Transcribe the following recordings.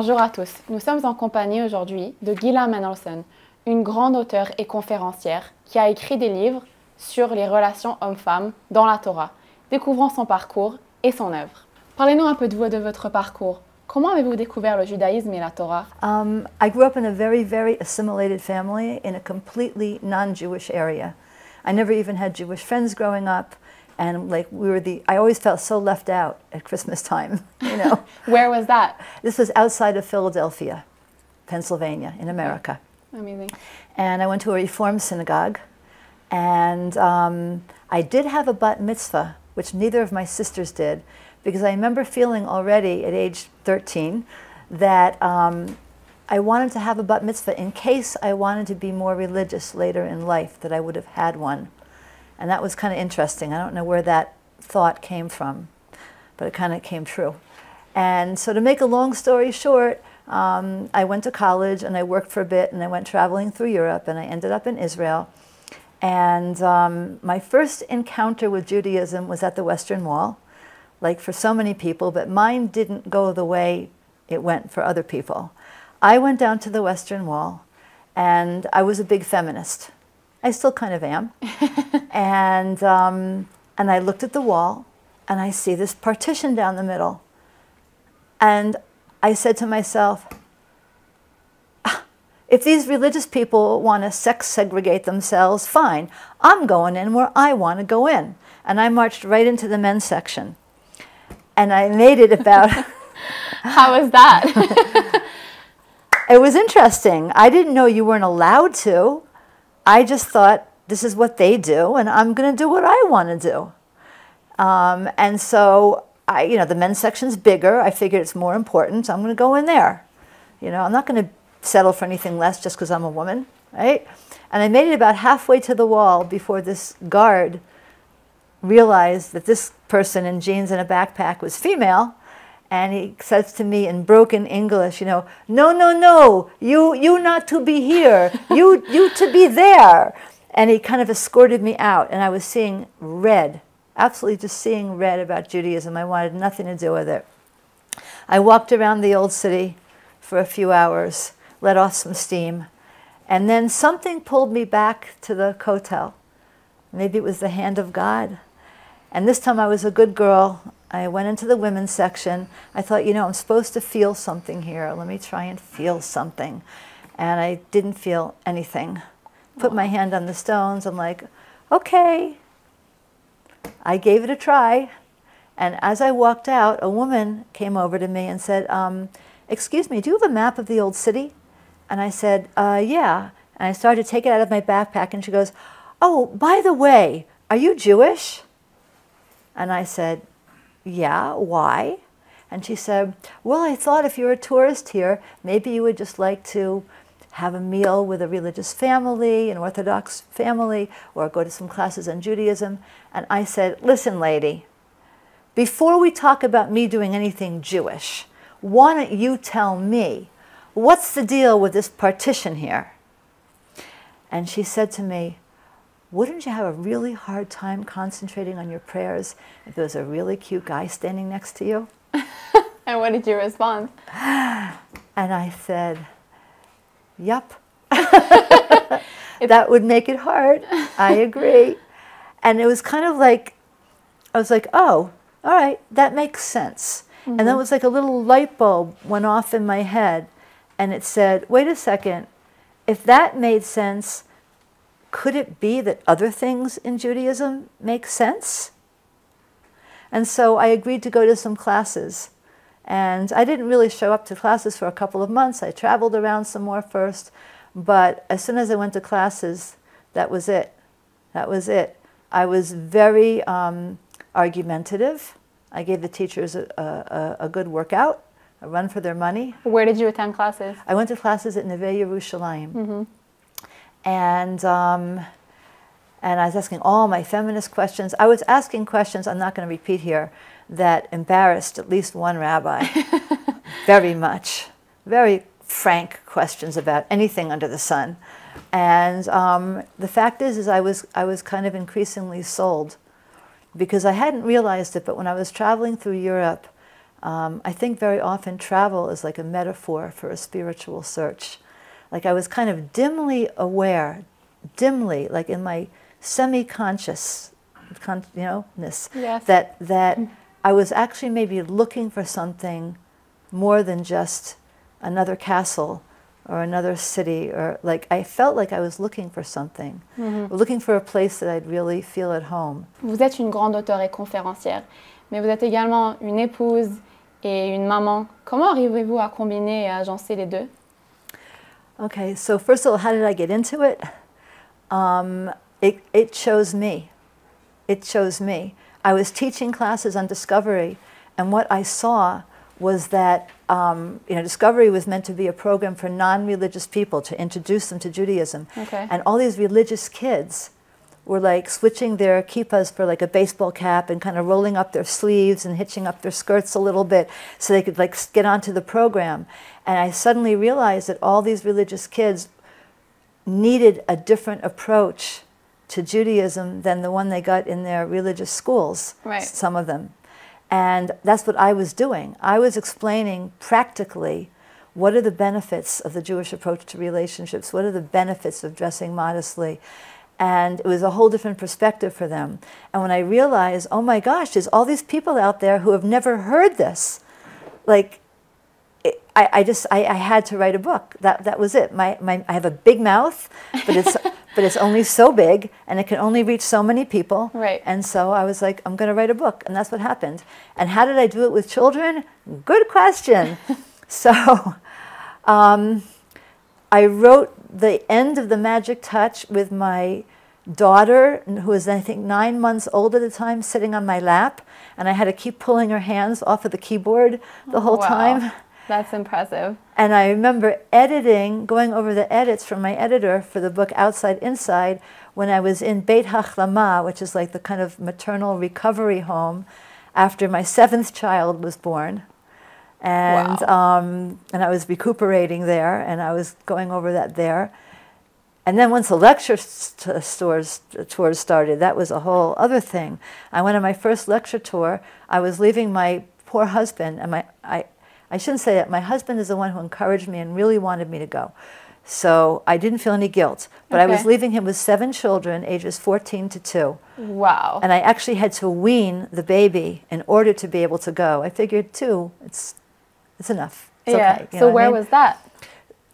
Bonjour à tous, nous sommes en compagnie aujourd'hui de Gila Manolson, une grande auteure et conférencière qui a écrit des livres sur les relations hommes-femmes dans la Torah, découvrant son parcours et son œuvre. Parlez-nous un peu de vous et de votre parcours. Comment avez-vous découvert le judaïsme et la Torah? I grew up in a very, very assimilated family in a completely non-Jewish area. I never even had Jewish friends growing up, and like I always felt so left out at Christmas time, you know. Where was that? This was outside of Philadelphia, Pennsylvania, in America. Amazing. And I went to a Reform synagogue, and I did have a bat mitzvah, which neither of my sisters did, because I remember feeling already at age 13 that I wanted to have a bat mitzvah in case I wanted to be more religious later in life, that I would have had one. And that was kind of interesting. I don't know where that thought came from, but it kind of came true. And so to make a long story short, I went to college and I worked for a bit and I went traveling through Europe and I ended up in Israel. And my first encounter with Judaism was at the Western Wall, like for so many people, but mine didn't go the way it went for other people. I went down to the Western Wall and I was a big feminist. I still kind of am. And I looked at the wall and I see this partition down the middle. And I said to myself, if these religious people want to sex segregate themselves, fine. I'm going in where I want to go in. And I marched right into the men's section. And I made it about... How was that? It was interesting. I didn't know you weren't allowed to. I just thought, this is what they do, and I'm going to do what I want to do. And so, the men's section's bigger. I figured it's more important, so I'm going to go in there. You know, I'm not going to settle for anything less just because I'm a woman, right? And I made it about halfway to the wall before this guard realized that this person in jeans and a backpack was female. And he says to me in broken English, you know, no, no, no, you not to be here, you to be there. And he kind of escorted me out, and I was seeing red, absolutely just seeing red about Judaism. I wanted nothing to do with it. I walked around the old city for a few hours, let off some steam, and then something pulled me back to the Kotel. Maybe it was the hand of God. And this time I was a good girl. I went into the women's section. I thought, you know, I'm supposed to feel something here. Let me try and feel something. And I didn't feel anything. Put my hand on the stones. I'm like, okay. I gave it a try. And as I walked out, a woman came over to me and said, excuse me, do you have a map of the old city? And I said, yeah. And I started to take it out of my backpack. And she goes, oh, by the way, are you Jewish? And I said, yeah, why? And she said, well, I thought if you're a tourist here, maybe you would just like to have a meal with a religious family, an Orthodox family, or go to some classes on Judaism. And I said, listen, lady, before we talk about me doing anything Jewish, why don't you tell me, what's the deal with this partition here? And she said to me, wouldn't you have a really hard time concentrating on your prayers if there was a really cute guy standing next to you? And what did you respond? And I said, yup. That would make it hard. I agree. And it was kind of like, I was like, oh, all right, that makes sense. And then it was like a little light bulb went off in my head. And it said, wait a second, if that made sense, could it be that other things in Judaism make sense? And so I agreed to go to some classes. And I didn't really show up to classes for a couple of months. I traveled around some more first. But as soon as I went to classes, that was it. That was it. I was very argumentative. I gave the teachers a good workout, a run for their money. Where did you attend classes? I went to classes at Neve Yerushalayim. And I was asking all my feminist questions. I was asking questions, I'm not going to repeat here, that embarrassed at least one rabbi very much. Very frank questions about anything under the sun. And the fact is I was kind of increasingly sold, because I hadn't realized it, but when I was traveling through Europe, I think very often travel is like a metaphor for a spiritual search. Like I was kind of dimly aware, like in my semi-conscious, ness, Yes. that I was actually maybe looking for something more than just another castle or another city, or like I felt like I was looking for something, looking for a place that I'd really feel at home. Vous êtes une grande auteure et conférencière, mais vous êtes également une épouse et une maman. Comment arrivez-vous à combiner et à agencer les deux? Okay, so first of all, how did I get into it? It chose me. It chose me. I was teaching classes on discovery, and what I saw was that discovery was meant to be a program for non-religious people to introduce them to Judaism. Okay. And all these religious kids were like switching their kippas for like a baseball cap and kind of rolling up their sleeves and hitching up their skirts a little bit so they could like get onto the program. And I suddenly realized that all these religious kids needed a different approach to Judaism than the one they got in their religious schools, right. Some of them. And that's what I was doing. I was explaining practically what are the benefits of the Jewish approach to relationships, what are the benefits of dressing modestly. And it was a whole different perspective for them. And when I realized, oh my gosh, there's all these people out there who have never heard this, like, I had to write a book. That was it. I have a big mouth, but it's only so big, and it can only reach so many people. Right. And so I was like, I'm going to write a book, and that's what happened. And how did I do it with children? Good question. So I wrote the end of The Magic Touch with my daughter, who was I think 9 months old at the time, sitting on my lap, and I had to keep pulling her hands off of the keyboard the whole time. That's impressive. And I remember going over the edits from my editor for the book Outside Inside when I was in Beit HaChlama, which is like the kind of maternal recovery home after my 7th child was born. And, and I was recuperating there, and I was going over that there. And then once the lecture tours started, that was a whole other thing. I went on my first lecture tour. I was leaving my poor husband, and I shouldn't say that. My husband is the one who encouraged me and really wanted me to go. So I didn't feel any guilt. But I was leaving him with 7 children, ages 14 to 2. Wow. And I actually had to wean the baby in order to be able to go. I figured 2, it's enough. It's okay. So where was that?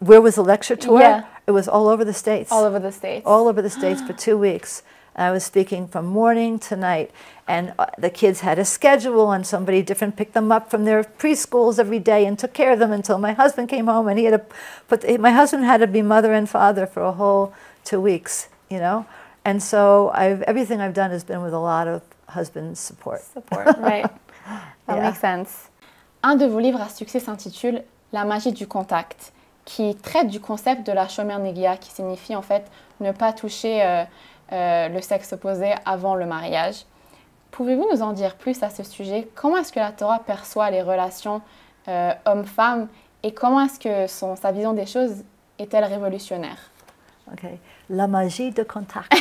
Where was the lecture tour? Yeah. It was all over the States. All over the States. All over the States for 2 weeks. And I was speaking from morning to night. And the kids had a schedule, and somebody different picked them up from their preschools every day and took care of them until my husband came home, and he had to my husband had to be mother and father for a whole 2 weeks, And so everything I've done has been with a lot of husband support. Right. That makes sense. Un de vos livres à succès s'intitule La magie du contact, qui traite du concept de la shomer negia, qui signifie en fait ne pas toucher le sexe opposé avant le mariage. Pouvez-vous nous en dire plus à ce sujet? Comment est-ce que la Torah perçoit les relations hommes-femmes et comment est-ce que sa vision des choses est-elle révolutionnaire? Okay, la magie de contact.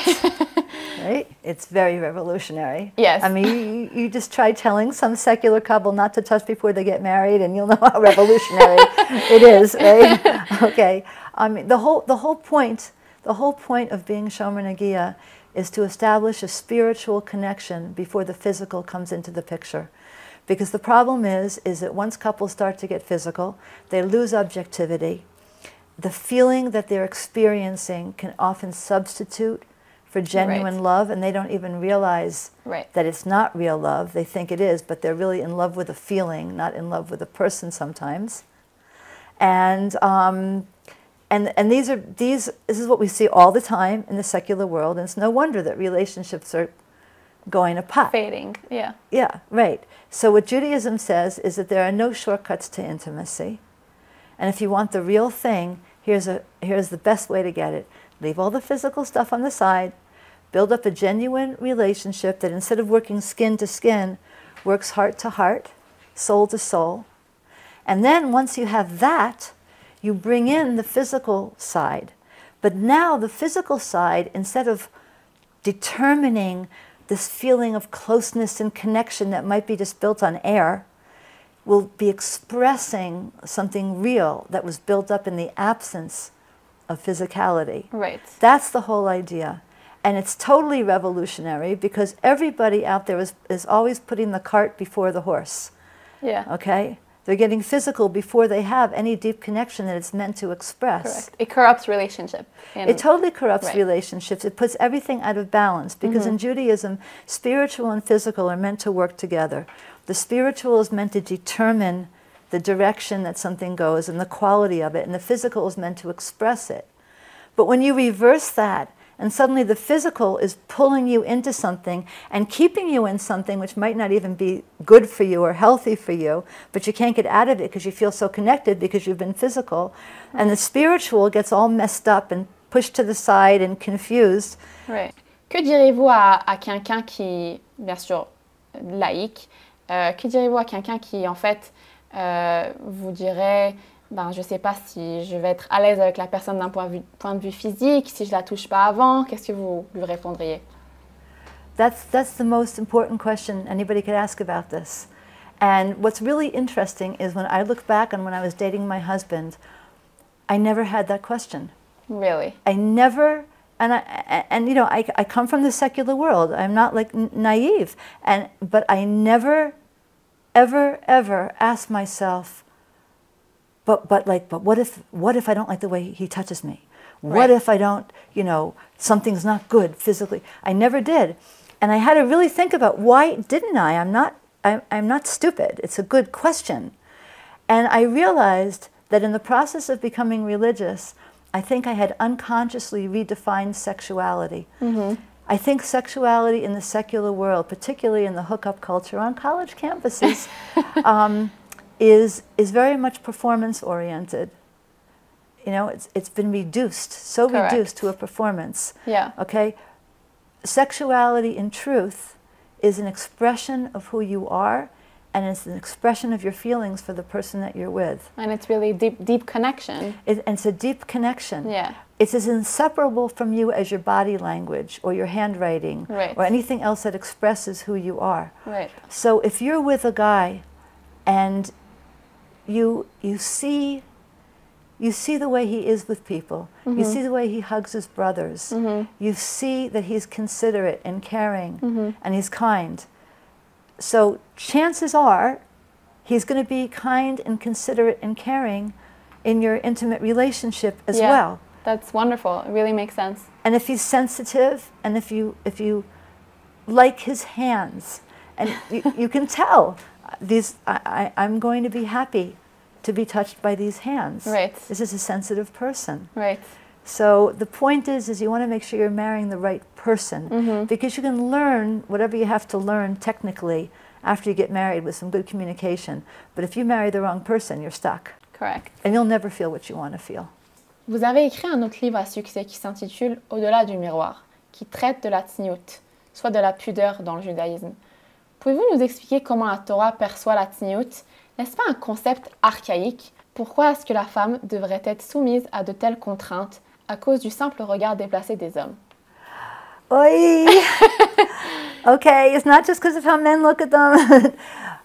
Right? It's very revolutionary. Yes. I mean, you just try telling some secular couple not to touch before they get married, and you'll know how revolutionary it is, right? Okay. I mean, the whole point of being shomer negia is to establish a spiritual connection before the physical comes into the picture. Because the problem is that once couples start to get physical, they lose objectivity. The feeling that they're experiencing can often substitute for genuine love, and they don't even realize that it's not real love. They think it is, but they're really in love with a feeling, not in love with a person sometimes. And this is what we see all the time in the secular world, and it's no wonder that relationships are going apart. Fading, yeah. Yeah, right. So what Judaism says is that there are no shortcuts to intimacy. And if you want the real thing, here's the best way to get it. Leave all the physical stuff on the side, build up a genuine relationship that instead of working skin to skin, works heart to heart, soul to soul. And then once you have that, you bring in the physical side. But now the physical side, instead of determining this feeling of closeness and connection that might be just built on air, will be expressing something real that was built up in the absence of physicality. Right. That's the whole idea. And it's totally revolutionary because everybody out there is always putting the cart before the horse. Yeah. Okay? They're getting physical before they have any deep connection that it's meant to express. Correct. It corrupts relationship. It totally corrupts Right. relationships. It puts everything out of balance because in Judaism, spiritual and physical are meant to work together. The spiritual is meant to determine the direction that something goes and the quality of it, and the physical is meant to express it. But when you reverse that, and suddenly the physical is pulling you into something and keeping you in something which might not even be good for you or healthy for you, but you can't get out of it because you feel so connected because you've been physical, and the spiritual gets all messed up and pushed to the side and confused. Right. Que direz-vous à quelqu'un qui, bien sûr, laïque, que direz-vous à quelqu'un qui, en fait, vous dirait, ben, je ne sais pas si je vais être à l'aise avec la personne d'un point de vue physique, si je ne la touche pas avant, qu'est-ce que vous lui répondriez? That's the most important question anybody could ask about this. And what's really interesting is when I look back on when I was dating my husband, I never had that question. Really? I never, and you know, I come from the secular world. I'm not like naive, but I never, ever asked myself, but what if I don't like the way he touches me? What Right. if I don't, you know, something's not good physically? I never did, and I had to really think about why didn't I? I'm not stupid. It's a good question, and I realized that in the process of becoming religious, I think I had unconsciously redefined sexuality. I think sexuality in the secular world, particularly in the hookup culture on college campuses, is very much performance oriented. You know, it's been reduced, so Correct. reduced to a performance. Yeah. Okay? Sexuality in truth is an expression of who you are, and it's an expression of your feelings for the person that you're with. And it's really deep connection. And it's a deep connection. Yeah. It's as inseparable from you as your body language or your handwriting Right. or anything else that expresses who you are. Right. So if you're with a guy and you see the way he is with people, you see the way he hugs his brothers, you see that he's considerate and caring and he's kind. So chances are he's going to be kind and considerate and caring in your intimate relationship as Yeah. well. That's wonderful. It really makes sense. And if he's sensitive, and if you like his hands, and you can tell I'm going to be happy to be touched by these hands. Right. This is a sensitive person. Right. So the point is you want to make sure you're marrying the right person, because you can learn whatever you have to learn technically after you get married with some good communication. But if you marry the wrong person, you're stuck. Correct. And you'll never feel what you want to feel. Vous avez écrit un autre livre à succès qui s'intitule « Au-delà du miroir », qui traite de la tsniout, soit de la pudeur dans le judaïsme. Pouvez-vous nous expliquer comment la Torah perçoit la tsniout? N'est-ce pas un concept archaïque? Pourquoi est-ce que la femme devrait être soumise à de telles contraintes à cause du simple regard déplacé des hommes? Oi! Okay, it's not just because of how men look at them.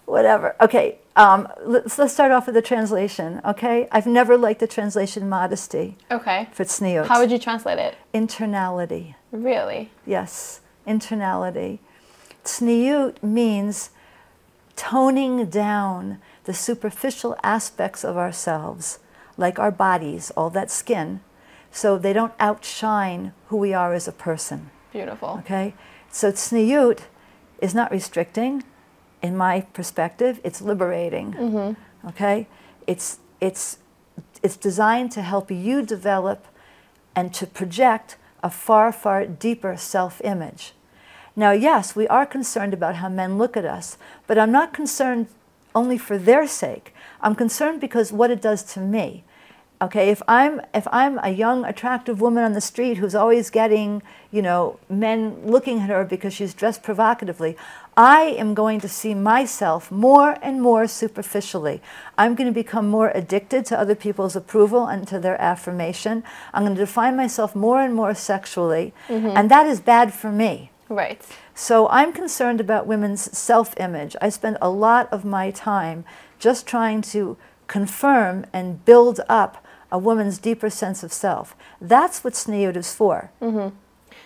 Whatever. Okay, let's start off with the translation, okay? I've never liked the translation modesty Okay. for tzniut. How would you translate it? Internality. Really? Yes, internality. Tzniut means toning down the superficial aspects of ourselves, like our bodies, all that skin, so they don't outshine who we are as a person. Beautiful. Okay? So tzniut is not restricting. In my perspective, it's liberating. Okay? It's designed to help you develop and to project a far, far deeper self-image. Now, yes, we are concerned about how men look at us, but I'm not concerned only for their sake. I'm concerned because what it does to me. Okay, if I'm a young, attractive woman on the street who's always getting, you know, men looking at her because she's dressed provocatively, I am going to see myself more and more superficially. I'm going to become more addicted to other people's approval and to their affirmation. I'm going to define myself more and more sexually, and that is bad for me. Right. So I'm concerned about women's self-image. I spend a lot of my time just trying to confirm and build up a woman's deeper sense of self. That's what tzniut is for.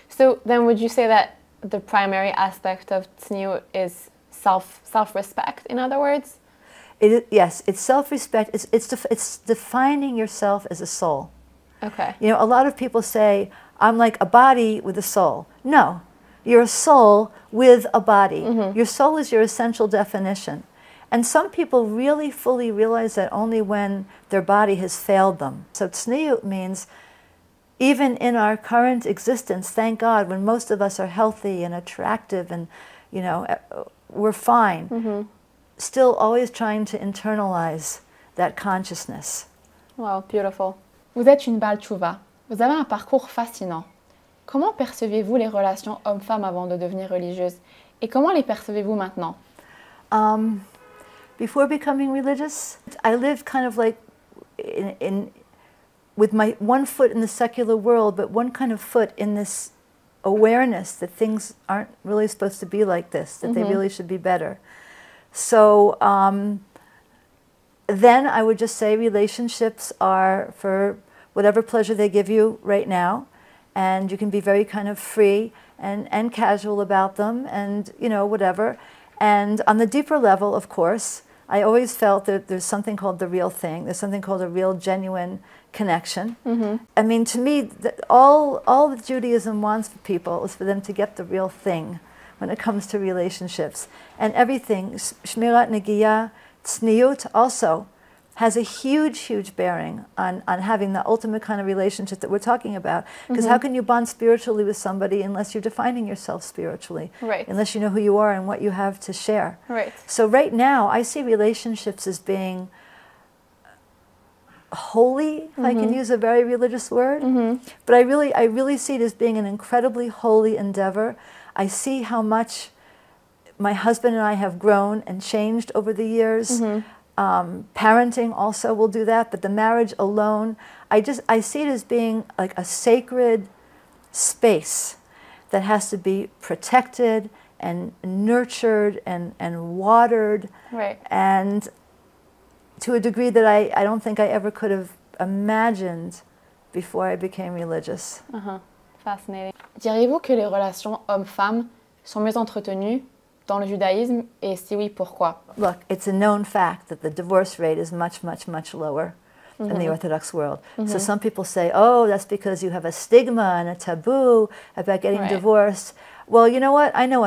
So then would you say that the primary aspect of tzniut is self-respect, in other words? Yes, it's self-respect. It's defining yourself as a soul. Okay. You know, a lot of people say, I'm like a body with a soul. No, you're a soul with a body. Your soul is your essential definition. And some people really fully realize that only when their body has failed them. So tzniut means even in our current existence, thank God, when most of us are healthy and attractive and, you know, we're fine, still always trying to internalize that consciousness. Wow, beautiful. Vous êtes une bal tchouva. Vous avez un parcours fascinant. Comment perceviez-vous les relations hommes-femmes avant de devenir religieuse? Et comment les percevez-vous maintenant? Before becoming religious, I lived kind of like with my one foot in the secular world, but one kind of foot in this awareness that things aren't really supposed to be like this, that they really should be better. So then I would just say relationships are for whatever pleasure they give you right now, and you can be very kind of free and casual about them, and you know, whatever. And on the deeper level, of course, I always felt that there's something called the real thing. There's something called a real, genuine connection. I mean, to me, all that Judaism wants for people is for them to get the real thing when it comes to relationships. And everything, shmirat negiah, tzniut also has a huge, huge bearing on having the ultimate kind of relationship that we're talking about. Because how can you bond spiritually with somebody unless you're defining yourself spiritually? Right. Unless you know who you are and what you have to share. Right. So right now, I see relationships as being holy, if I can use a very religious word. But I really see it as being an incredibly holy endeavor. I see how much my husband and I have grown and changed over the years. Parenting also will do that, but the marriage alone, I see it as being like a sacred space that has to be protected and nurtured and watered. Right. And to a degree that I don't think I ever could have imagined before I became religious. Fascinating. Diriez-vous que les relations hommes-femmes sont mieux entretenues dans le judaïsme, et si oui, pourquoi? Look, it's a known fact that the divorce rate is much, much, much lower in the Orthodox world. So some people say, oh, that's because you have a stigma and a taboo about getting divorced. Well, you know what? I know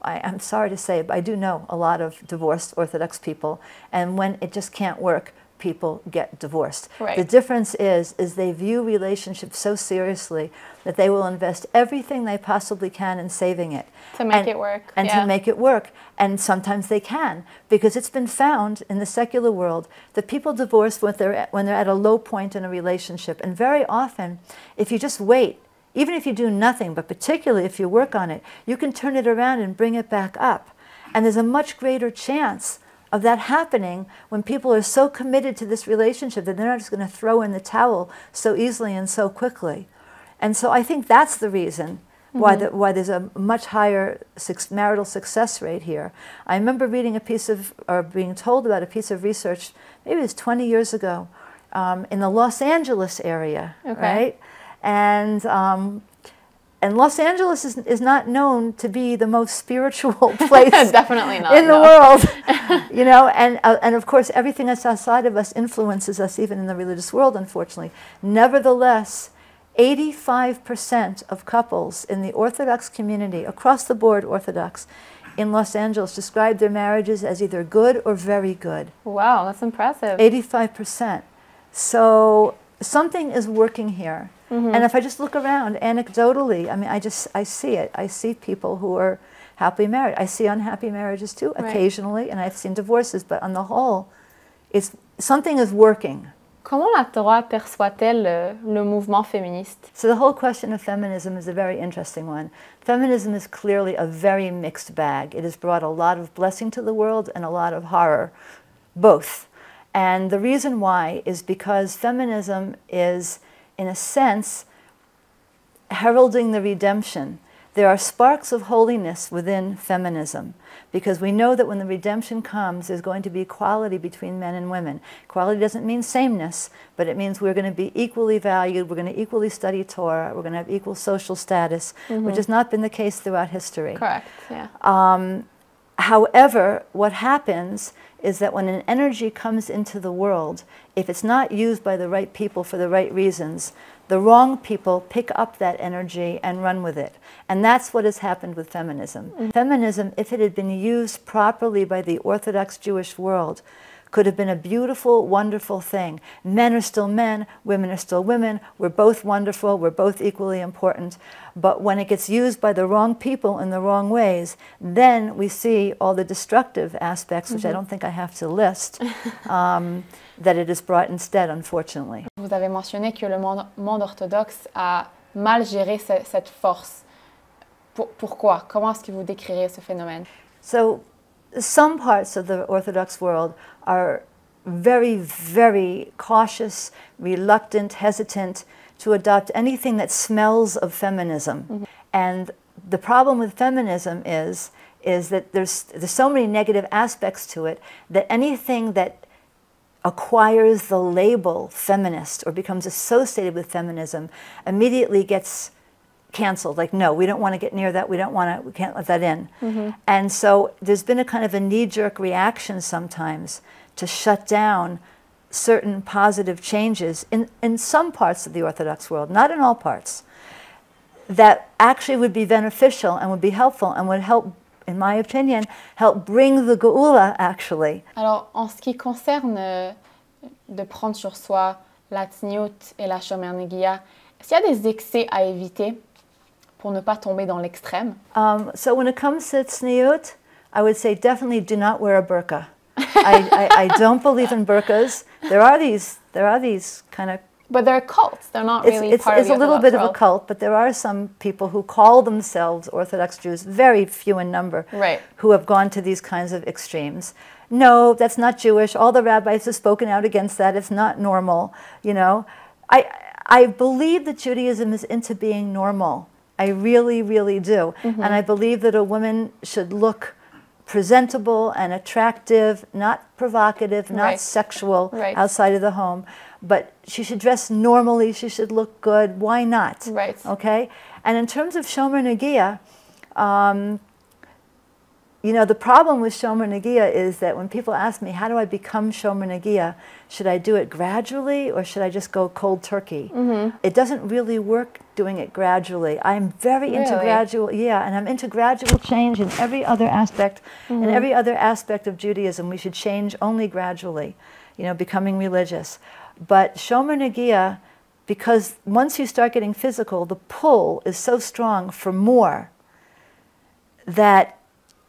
I'm sorry to say it, but I do know a lot of divorced Orthodox people, and when it just can't work, people get divorced. Right. The difference is they view relationships so seriously that they will invest everything they possibly can in saving it. To make it work. And to make it work. And sometimes they can, because it's been found in the secular world that people divorce when they're at a low point in a relationship. And very often, if you just wait, even if you do nothing, but particularly if you work on it, you can turn it around and bring it back up. And there's a much greater chance of that happening when people are so committed to this relationship that they're not just going to throw in the towel so easily and so quickly. And so I think that's the reason why there's a much higher marital success rate here. I remember reading being told about a piece of research, maybe it was 20 years ago, in the Los Angeles area, right? And Los Angeles is not known to be the most spiritual place Definitely not, in the world, you know, and of course everything that's outside of us influences us even in the religious world, unfortunately. Nevertheless, 85% of couples in the Orthodox community, across the board Orthodox, in Los Angeles describe their marriages as either good or very good. Wow, that's impressive. 85%. So something is working here. And if I just look around anecdotally, I mean, I see it. I see people who are happily married. I see unhappy marriages too, occasionally, and I've seen divorces, but on the whole, something is working. Comment la Torah perçoit-elle le mouvement féministe? So the whole question of feminism is a very interesting one. Feminism is clearly a very mixed bag. It has brought a lot of blessing to the world and a lot of horror, both. And the reason why is because feminism is, in a sense, heralding the redemption there are sparks of holiness within feminism, because we know that when the redemption comes, there's going to be equality between men and women. Equality doesn't mean sameness, but it means we're going to be equally valued, we're going to equally study Torah, we're going to have equal social status, which has not been the case throughout history. Correct, yeah. However, what happens is that when an energy comes into the world, if it's not used by the right people for the right reasons, the wrong people pick up that energy and run with it. And that's what has happened with feminism. Feminism, if it had been used properly by the Orthodox Jewish world, could have been a beautiful, wonderful thing. Men are still men, women are still women, we're both wonderful, we're both equally important. But when it gets used by the wrong people in the wrong ways, then we see all the destructive aspects, which I don't think I have to list, that it has brought instead, unfortunately. Vous avez mentionné que le monde orthodoxe a mal géré cette force. Pourquoi? Comment est-ce que vous décririez ce phénomène? So, some parts of the Orthodox world are very, very cautious, reluctant, hesitant to adopt anything that smells of feminism. And the problem with feminism is that there's so many negative aspects to it that anything that acquires the label feminist or becomes associated with feminism immediately gets canceled. Like, no, we don't want to get near that. We can't let that in. And so there's been a kind of a knee-jerk reaction sometimes to shut down certain positive changes in some parts of the Orthodox world, not in all parts, that actually would be beneficial and would be helpful and would help, in my opinion, help bring the Geula, actually. Alors, en ce qui concerne de prendre sur soi la tzniut et la shomer negia, est-ce qu'il y a des excès à éviter pour ne pas tomber dans l'extrême? So when it comes to tzniut, I would say definitely do not wear a burqa. I don't believe in burqas. There are these kind of... But they're cults. They're not really part of the Orthodox world. It's a little bit of a cult, but there are some people who call themselves Orthodox Jews, very few in number, who have gone to these kinds of extremes. No, that's not Jewish. All the rabbis have spoken out against that. It's not normal, you know. I believe that Judaism is into being normal. I really, really do. And I believe that a woman should look presentable and attractive, not provocative, not sexual outside of the home, but she should dress normally, she should look good. Why not? Okay? And in terms of shomer negia, you know, the problem with shomer negia is that when people ask me, how do I become shomer negia? Should I do it gradually or should I just go cold turkey? It doesn't really work doing it gradually. I'm very into gradual, and I'm into gradual change in every other aspect. In every other aspect of Judaism, we should change only gradually, you know, becoming religious. But shomer negia, because once you start getting physical, the pull is so strong for more that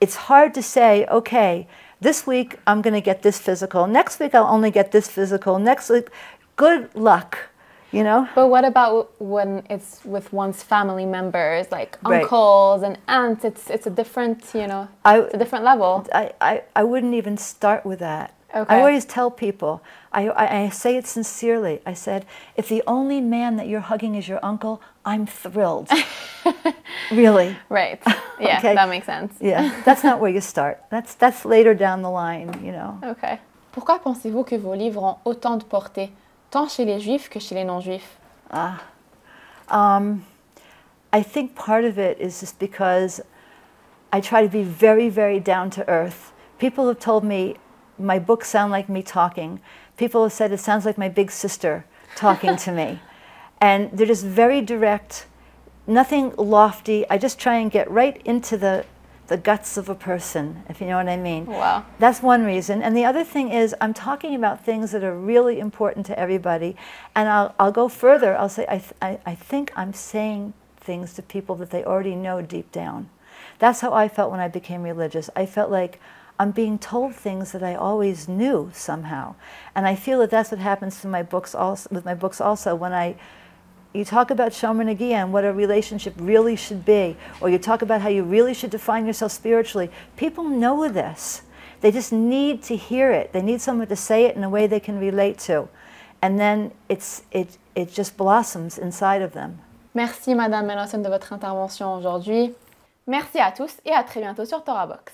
it's hard to say, okay, this week I'm going to get this physical. Next week I'll only get this physical. Next week, good luck, you know? But what about when it's with one's family members, like uncles and aunts? It's a different, you know, it's a different level. I wouldn't even start with that. I always tell people, I say it sincerely. I said, if the only man that you're hugging is your uncle, I'm thrilled. Really. Right. Yeah, that makes sense. Yeah, that's not where you start. That's later down the line, you know. Okay. Pourquoi pensez-vous que vos livres ont autant de portée, tant chez les juifs que chez les non-juifs? I think part of it is just because I try to be very, very down to earth. People have told me my books sound like me talking. People have said it sounds like my big sister talking to me. And they're just very direct, nothing lofty. I just try and get right into the guts of a person, if you know what I mean. Wow. That's one reason. And the other thing is I'm talking about things that are really important to everybody. And I'll go further. I'll say I think I'm saying things to people that they already know deep down. That's how I felt when I became religious. I felt like I'm being told things that I always knew somehow. And I feel that that's what happens to my books also, with my books also. When you talk about shomer negia and what a relationship really should be, or you talk about how you really should define yourself spiritually, people know this. They just need to hear it. They need someone to say it in a way they can relate to. And then it just blossoms inside of them. Merci Madame Manolson de votre intervention aujourd'hui. Merci à tous et à très bientôt sur Torah-Box.